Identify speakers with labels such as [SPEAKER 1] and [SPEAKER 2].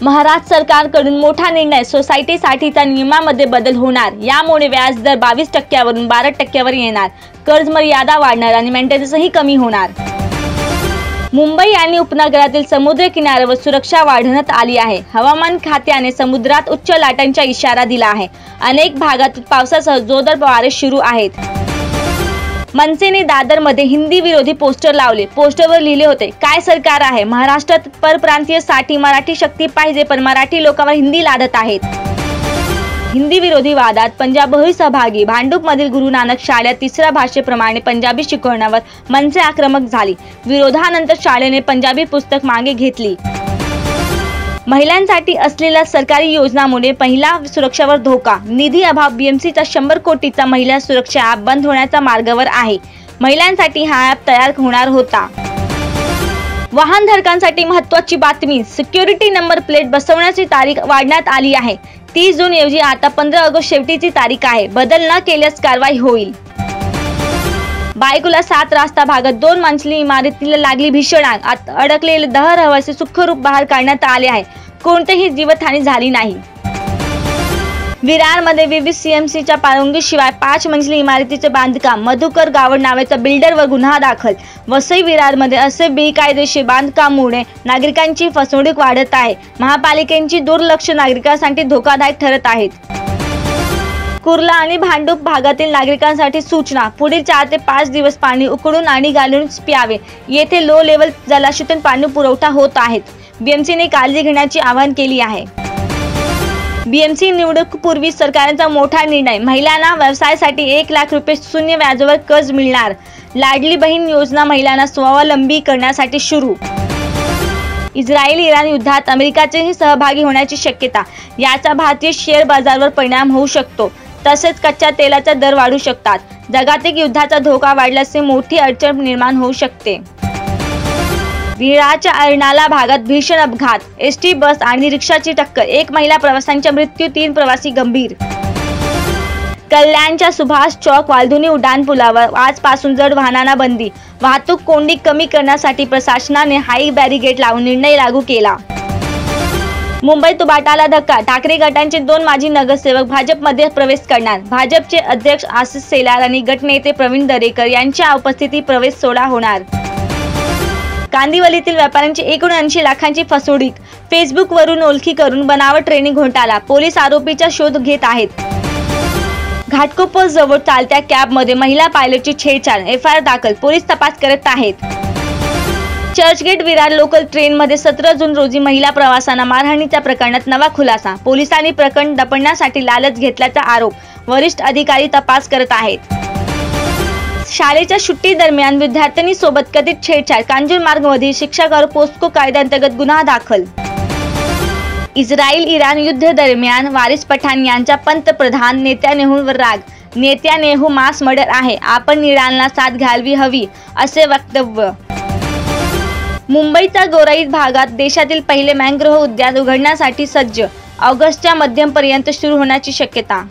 [SPEAKER 1] महाराष्ट्र सरकारकडून मोठा निर्णय, सोसायटीसाठीच्या नियमामध्ये बदल होणार। यामुळे व्याज दर 22% वरून 12% वर येणार, कर्ज मर्यादा वाढणार आणि मेंटेनन्सही कमी होणार। मुंबई आणि उपनगरातील समुद्र किनाऱ्यावर सुरक्षा वाढवण्यात आली आहे। हवामान खात्याने समुद्रात उच्च लाटांचा इशारा दिला आहे। अनेक भागात पावसासह जोरदार वारे सुरू आहेत। मनसेने दादरमध्ये हिंदी विरोधी पोस्टर लावले। पोस्टरवर लिहिले होते, काय सरकार आहे, महाराष्ट्रात परप्रांतीयसाठी मराठी शक्ती पाहिजे, पण मराठी लोकांवर हिंदी लादत आहेत। हिंदी विरोधी वादात पंजाबही सहभागी। भांडूपमधील गुरु नानक शाळेत तिसऱ्या भाषेप्रमाणे पंजाबी शिकवण्यावर मनसे आक्रमक झाली। विरोधानंतर शाळेने पंजाबी पुस्तक मागे घेतली। महिलांसाठी असलेल्या सरकारी योजनांमुळे महिला सुरक्षेवर धोका। निधी अभाव, बीएमसीचा 100 कोटीचा महिला सुरक्षा ॲप बंद होण्याच्या मार्गावर आहे। महिलांसाठी हा ॲप तयार होणार होता। वाहनधारकांसाठी महत्त्वाची बातमी, सिक्युरिटी नंबर प्लेट बसवण्याची तारीख वाढवण्यात आली आहे। 30 जून ऐवजी आता 15 ऑगस्ट शेवटीची तारीख आहे। बदल न केल्यास कारवाई होईल। बायकुला 7 रस्ता भागात 2 मंजिली इमारतीला लागली भीषण आग। अडकलेले 10 रहिवासी सुखरूप बाहेर काढण्यात आले आहे। कोणतीही जीवितहानी झाली नाही। विरारमध्ये VVCMCच्या परवानगीशिवाय 5 मंजिली इमारतीचे बांधकाम, मधुकर गावड नावाच्या बिल्डरवर गुन्हा दाखल। वसई विरारमध्ये असे बेकायदेशीर बांधकामामुळे नागरिकांची फसवणूक वाढत आहे। महापालिकेची दुर्लक्ष नागरिकांसाठी धोकादायक ठरत आहेत। कुर्ला आणि भांडूप भागातील नागरिकांसाठी सूचना, पुढील 4 ते 5 दिवस पाणी उकळून आणि गाळून प्यावे। येथे लो लेवल जलाशयातून पाणी पुरवठा होत आहे। बीएमसीने काळजी घेण्याचे आवाहन केले आहे। बीएमसी निवडणुकीपूर्वी सरकारचा मोठा निर्णय, महिलांना व्यवसायासाठी 1 लाख रुपये शून्य व्याजावर कर्ज मिळणार। लाडली बहीण योजना महिलांना स्वावलंबी करण्यासाठी सुरू। इस्रायल-इराण युद्धात अमेरिकेचेही सहभागी होण्याची शक्यता। याचा भारतीय शेअर बाजारावर परिणाम होऊ शकतो। तसेच कच्च्या तेलाचे दर वाढू शकतात। जागतिक युद्धाचा धोका वाढल्यास मोठी अडचण निर्माण होऊ शकते। विरारच्या अर्नाला भागात भीषण अपघात, एसटी बस आणि रिक्षाची टक्कर, 1 महिला प्रवाशांचा मृत्यू, 3 प्रवासी गंभीर। कल्याणच्या सुभाष चौक वालधुनी उड्डाण पुलावर आजपासून जड वाहनांना बंदी। वाहतूक कोंडी कमी करण्यासाठी प्रशासनाने हाय बॅरिगेड लावून निर्णय लागू केला। मुंबईत उबाटाला धक्का, ठाकरे गटांचे 2 माजी नगरसेवक भाजपमध्ये प्रवेश करणार। भाजपचे अध्यक्ष आशिष शेलार आणि गटनेते प्रवीण दरेकर यांच्या उपस्थितीत प्रवेश सोहळा होणार। कांदिवलीतील व्यापाऱ्यांची 79 लाखांची फसवणूक, फेसबुकवरून ओळखी करून बनावट ट्रेनिंग घोटाळा। पोलीस आरोपीचा शोध घेत आहेत। घाटकोपर जवळ चालत्या कॅबमध्ये महिला पायलटची छेडछाड, FIR दाखल, पोलीस तपास करत आहेत। चर्चगेट विरार लोकल ट्रेनमध्ये 17 जून रोजी महिला प्रवाशांना मारहाणीच्या प्रकरणात नवा खुलासा। पोलिसांनी प्रकरण दपण्यासाठी लालच घेतल्याचा आरोप, वरिष्ठ अधिकारी तपास करत आहेत। शाळेच्या सुट्टी दरम्यान विद्यार्थिनीसोबत कथित छेडछाड, कांजूरमार्गमधील शिक्षकावर पोस्को कायद्याअंतर्गत गुन्हा दाखल। इस्रायल-इराण युद्ध दरम्यान वारिस पठाण यांचा पंतप्रधान नेत्यानेहूंवर राग। नेत्यानेहू मास मर्डर आहे, आपण इराणला साथ घ्यायला हवी, असे वक्तव्य। मुंबईच्या गोराई भागात देशातील पहिले मॅंग्रोव्ह उद्यान उघडण्यासाठी सज्ज। ऑगस्टच्या मध्यंतरी सुरू होण्याची शक्यता।